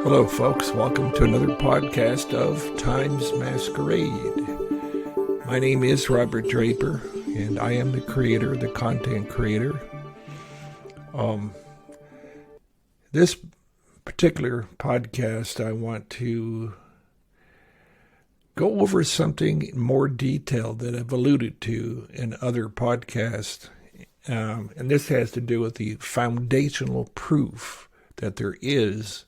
Hello, folks. Welcome to another podcast of Time's Masquerade. My name is Robert Draper, and I am the creator, the content creator. This particular podcast, I want to go over something more detailed that I've alluded to in other podcasts. And this has to do with the foundational proof that there is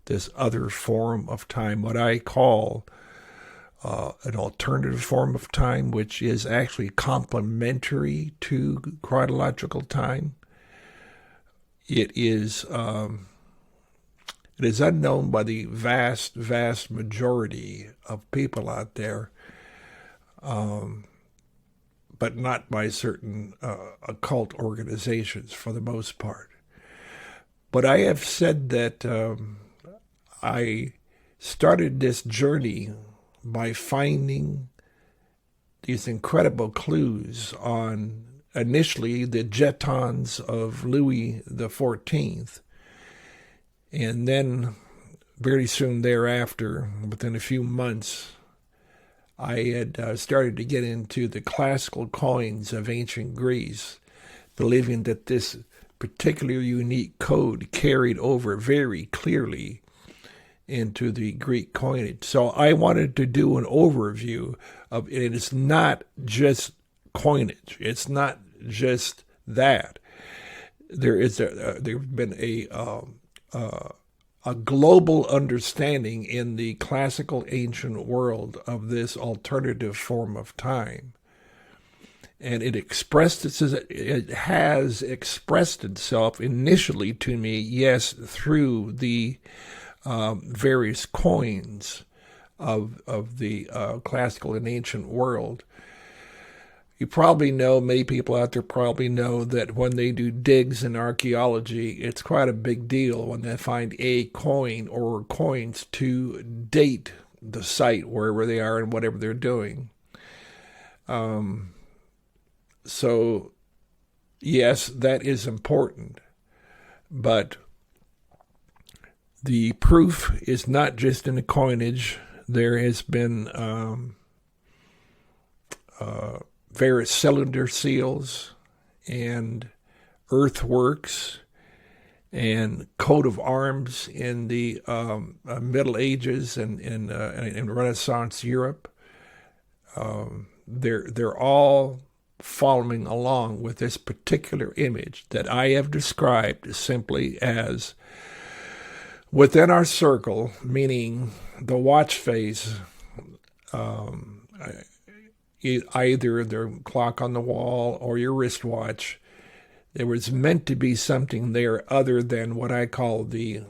this other form of time, what I call an alternative form of time, which is actually complementary to chronological time. It is unknown by the vast majority of people out there, but not by certain occult organizations for the most part. But I have said that I started this journey by finding these incredible clues on initially the jetons of Louis XIV, and then very soon thereafter, within a few months, I had started to get into the classical coins of ancient Greece, believing that this particular unique code carried over very clearly into the Greek coinage. So I wanted to do an overview of it. It's not just coinage. It's not just that. There's been a global understanding in the classical ancient world of this alternative form of time. And it has expressed itself initially to me, yes, through the various coins of the classical and ancient world. You probably know, many people out there probably know that when they do digs in archaeology, it's quite a big deal when they find a coin or coins to date the site wherever they are and whatever they're doing. So, yes, that is important, but the proof is not just in the coinage. There has been various cylinder seals and earthworks and coat of arms in the Middle Ages and Renaissance Europe. They're all following along with this particular image that I have described simply as within our circle, meaning the watch face, either the clock on the wall or your wristwatch, there was meant to be something there other than what I call the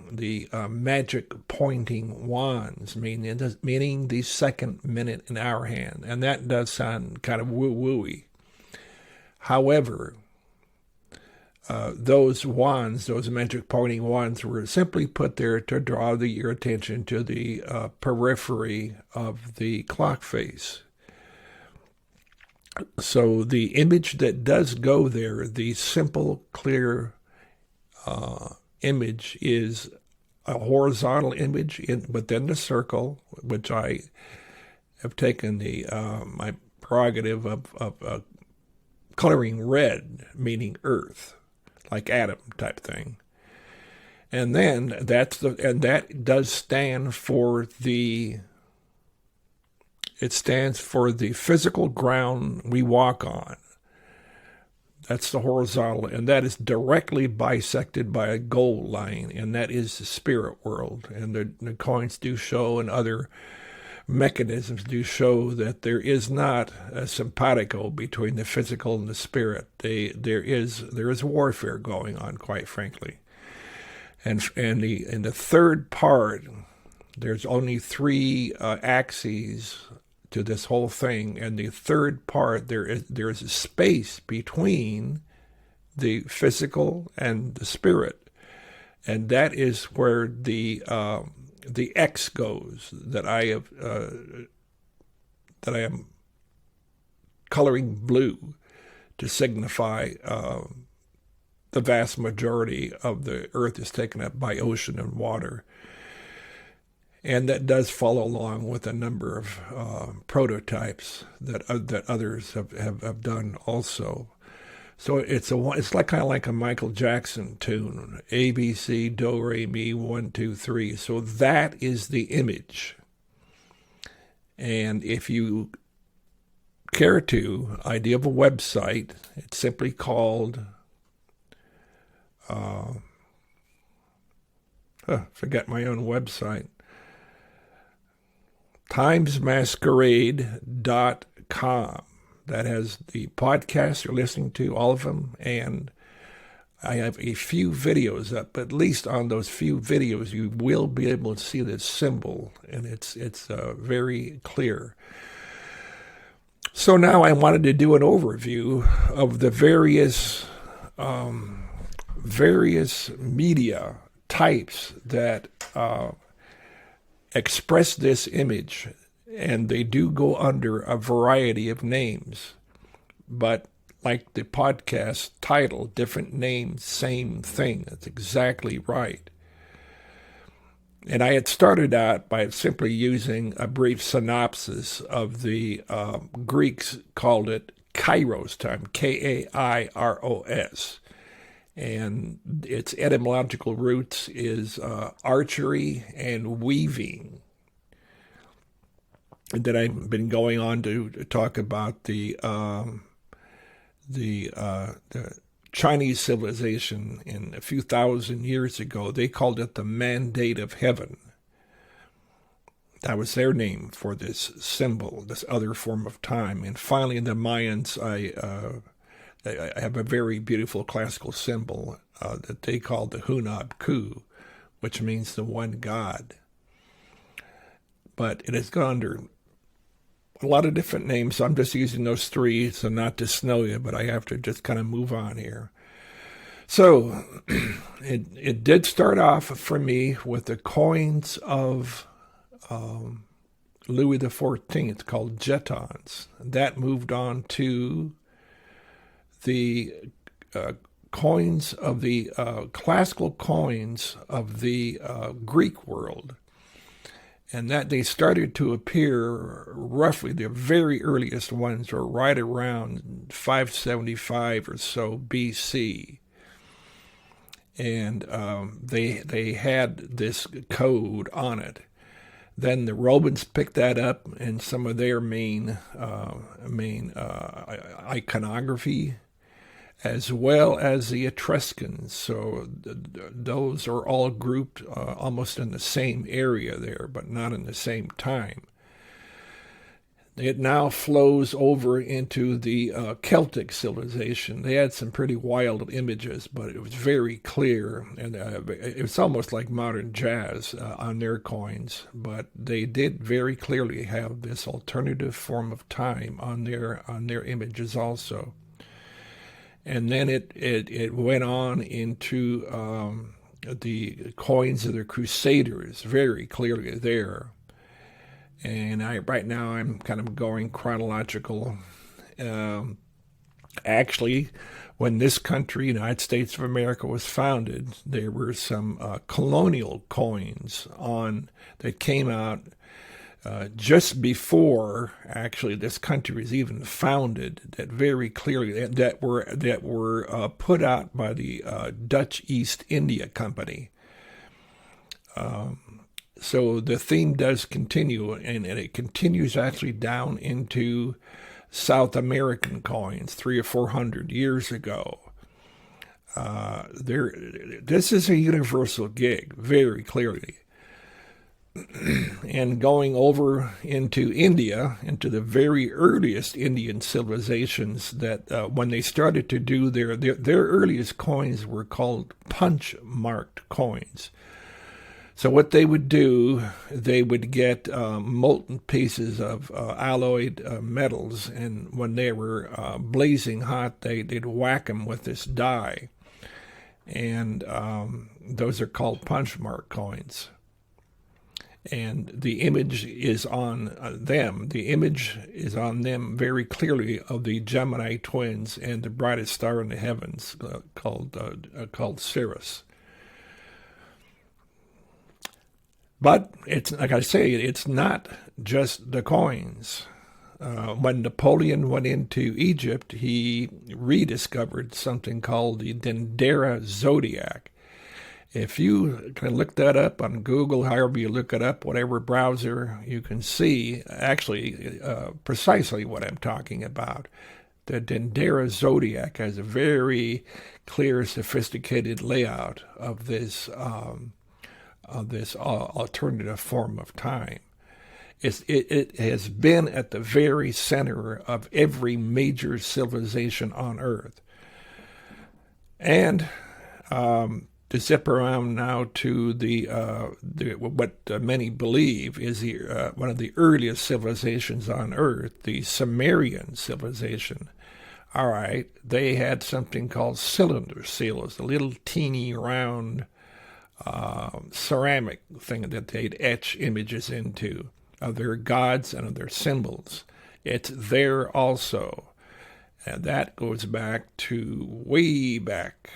magic pointing wands, meaning the second, minute, and hour hand. And that does sound kind of woo-wooey. However, those wands, those magic pointing wands, were simply put there to draw your attention to the periphery of the clock face. So the image that does go there, the simple, clear image, is a horizontal image within the circle, which I have taken my prerogative of coloring red, meaning earth, like Adam type thing. And then that does stand for it stands for the physical ground we walk on. That's the horizontal, and that is directly bisected by a gold line, and that is the spirit world. And the coins do show, and other mechanisms do show, that there is not a simpatico between the physical and the spirit. There is warfare going on, quite frankly. And in the third part, there's only three axes to this whole thing, and the third part, there is a space between the physical and the spirit, and that is where the X goes that I am coloring blue to signify the vast majority of the Earth is taken up by ocean and water. And that does follow along with a number of prototypes that others have done also. So it's like kind of like a Michael Jackson tune, A, B, C, Do, Re, Mi, 1, 2, 3. So that is the image. And if you care to, I do have a website. It's simply called, forget my own website, timesmasquerade.com. That has the podcasts you're listening to, all of them, and I have a few videos up. At least on those few videos, you will be able to see this symbol, and it's very clear. So now I wanted to do an overview of the various media types that express this image, and they do go under a variety of names. But like the podcast title, different names, same thing. That's exactly right. And I had started out by simply using a brief synopsis of the Greeks called it Kairos time, Kairos. And its etymological roots is archery and weaving. And then I've been going on to talk about the Chinese civilization in a few thousand years ago. They called it the mandate of heaven. That was their name for this symbol, this other form of time. And finally, in the Mayans, I have a very beautiful classical symbol that they call the Hunab, which means the one God. But it has gone under a lot of different names, so I'm just using those three, so not to snow you, but I have to just kind of move on here. So it did start off for me with the coins of Louis XIV called jetons. That moved on to the coins of the classical coins of the Greek world. And that they started to appear roughly, the very earliest ones were right around 575 or so BC. And they had this code on it. Then the Romans picked that up in some of their main iconography, as well as the Etruscans. So those are all grouped almost in the same area there, but not in the same time. It now flows over into the Celtic civilization. They had some pretty wild images, but it was very clear, and it was almost like modern jazz on their coins. But they did very clearly have this alternative form of time on their images also. And then it went on into the coins of the Crusaders, very clearly there. And right now I'm kind of going chronological. Actually, when this country, United States of America, was founded, there were some colonial coins that came out just before actually this country was even founded, that very clearly that were put out by the Dutch East India Company. So the theme does continue, and it continues actually down into South American coins 300 or 400 years ago. This is a universal gig, very clearly. And going over into India, into the very earliest Indian civilizations, that when they started to do their earliest coins were called punch-marked coins. So what they would do, they would get molten pieces of alloyed metals, and when they were blazing hot, they'd whack them with this dye. And those are called punch-mark coins. And the image is on them. The image is on them very clearly of the Gemini twins and the brightest star in the heavens called Sirius. But it's like I say, it's not just the coins. When Napoleon went into Egypt, he rediscovered something called the Dendera Zodiac. If you can look that up on Google, however you look it up, whatever browser, you can see actually precisely what I'm talking about. The Dendera Zodiac has a very clear, sophisticated layout of this alternative form of time. It has been at the very center of every major civilization on Earth. And to zip around now to what many believe is one of the earliest civilizations on Earth, the Sumerian civilization. All right, they had something called cylinder seals, a little teeny round ceramic thing that they'd etch images into of their gods and of their symbols. It's there also, and that goes way back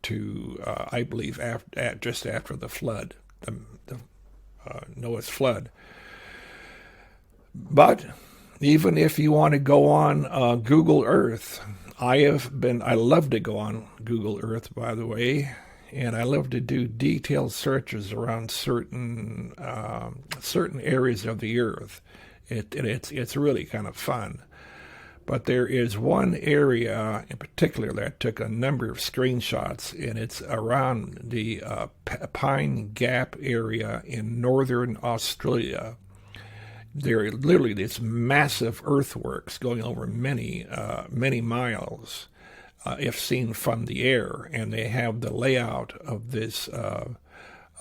to I believe just after the flood, Noah's flood. But even if you want to go on Google Earth, I love to go on Google Earth, by the way, and I love to do detailed searches around certain areas of the Earth. It's really kind of fun. But there is one area in particular that took a number of screenshots, and it's around the Pine Gap area in northern Australia. There are literally these massive earthworks going over many miles, if seen from the air, and they have the layout of this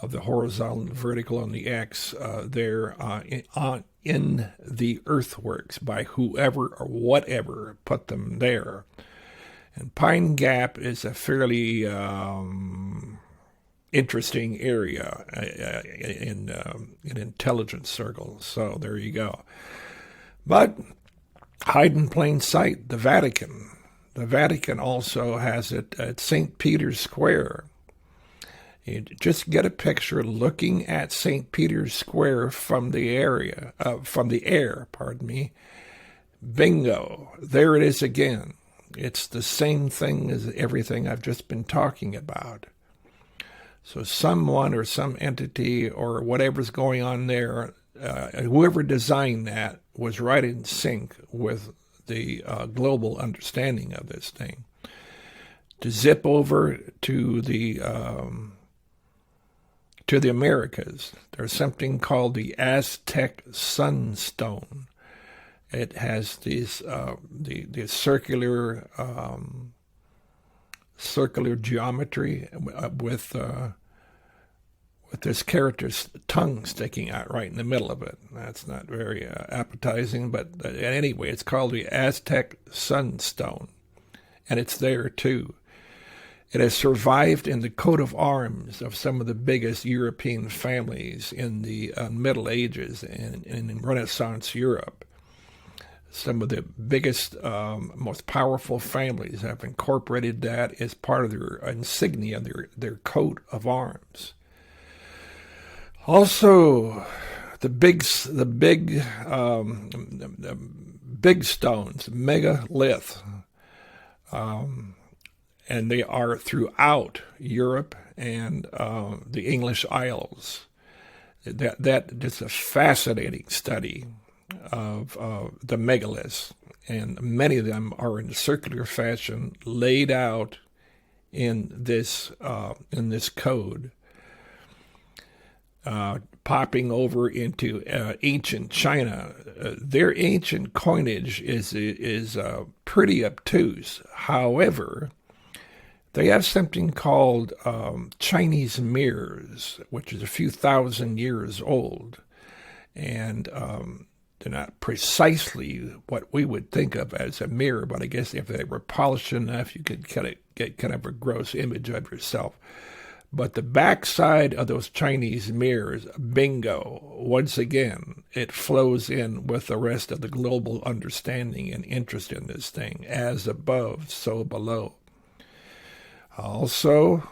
of the horizontal, vertical, and the X there in the earthworks by whoever or whatever put them there. And Pine Gap is a fairly interesting area in intelligence circles. So there you go. But hide in plain sight, the Vatican. The Vatican also has it at St. Peter's Square. You just get a picture looking at St. Peter's Square from the air. Bingo, there it is again. It's the same thing as everything I've just been talking about. So someone or some entity or whatever's going on there, whoever designed that was right in sync with the global understanding of this thing. To zip over to the Americas, there's something called the Aztec Sunstone. It has these the circular geometry with this character's tongue sticking out right in the middle of it. That's not very appetizing, but anyway, it's called the Aztec Sunstone, and it's there too. It has survived in the coat of arms of some of the biggest European families in the Middle Ages and in Renaissance Europe. Some of the biggest, most powerful families have incorporated that as part of their insignia, their coat of arms. Also, the big stones, megalith. And they are throughout Europe and the English Isles. That is a fascinating study of the megaliths, and many of them are in circular fashion, laid out in this code. Popping over into ancient China, their ancient coinage is pretty obtuse. However, they have something called Chinese mirrors, which is a few thousand years old, and they're not precisely what we would think of as a mirror, but I guess if they were polished enough, you could get kind of a gross image of yourself. But the backside of those Chinese mirrors, bingo, once again, it flows in with the rest of the global understanding and interest in this thing. As above, so below. Also,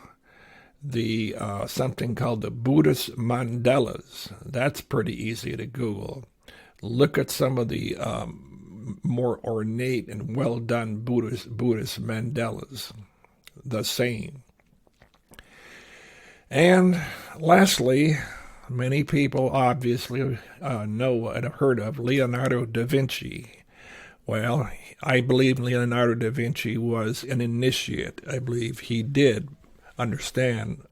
the something called the Buddhist mandalas. That's pretty easy to Google. Look at some of the more ornate and well-done Buddhist mandalas. The same. And lastly, many people obviously know and have heard of Leonardo da Vinci. Well, I believe Leonardo da Vinci was an initiate. I believe he did understand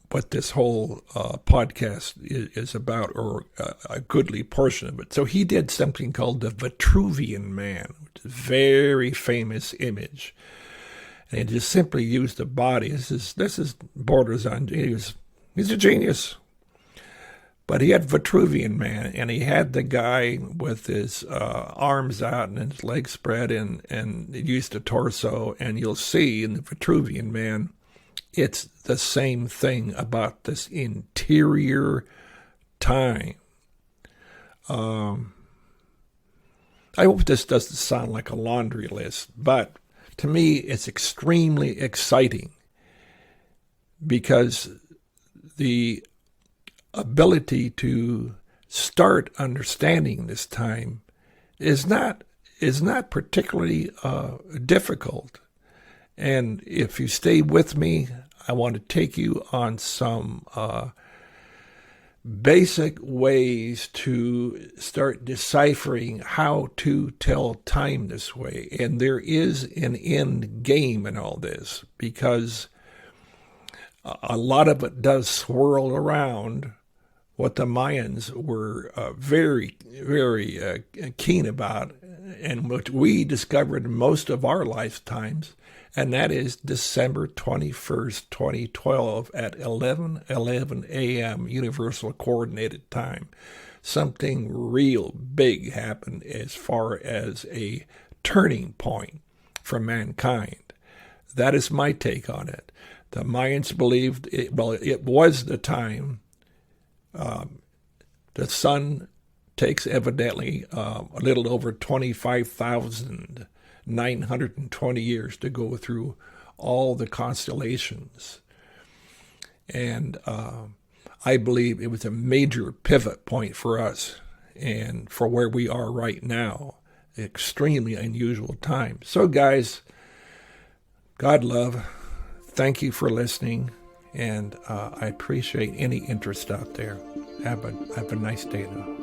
what this whole podcast is about, or a goodly portion of it. So he did something called the Vitruvian Man, which is a very famous image. And he just simply used the body. This is borders on genius. He's a genius. But he had Vitruvian Man, and he had the guy with his arms out and his legs spread, and he used the torso. And you'll see in the Vitruvian Man, it's the same thing about this interior time. I hope this doesn't sound like a laundry list, but to me, it's extremely exciting because the ability to start understanding this time is not particularly difficult. And if you stay with me, I want to take you on some basic ways to start deciphering how to tell time this way. And there is an end game in all this, because a lot of it does swirl around what the Mayans were very, very keen about, and what we discovered in most of our lifetimes, and that is December 21st, 2012 at 11:11 a.m. Universal Coordinated Time. Something real big happened as far as a turning point for mankind. That is my take on it. The Mayans believed, it was the time the sun takes evidently a little over 25,920 years to go through all the constellations. And I believe it was a major pivot point for us and for where we are right now. Extremely unusual time. So guys, God love. Thank you for listening, and I appreciate any interest out there. Have a nice day now.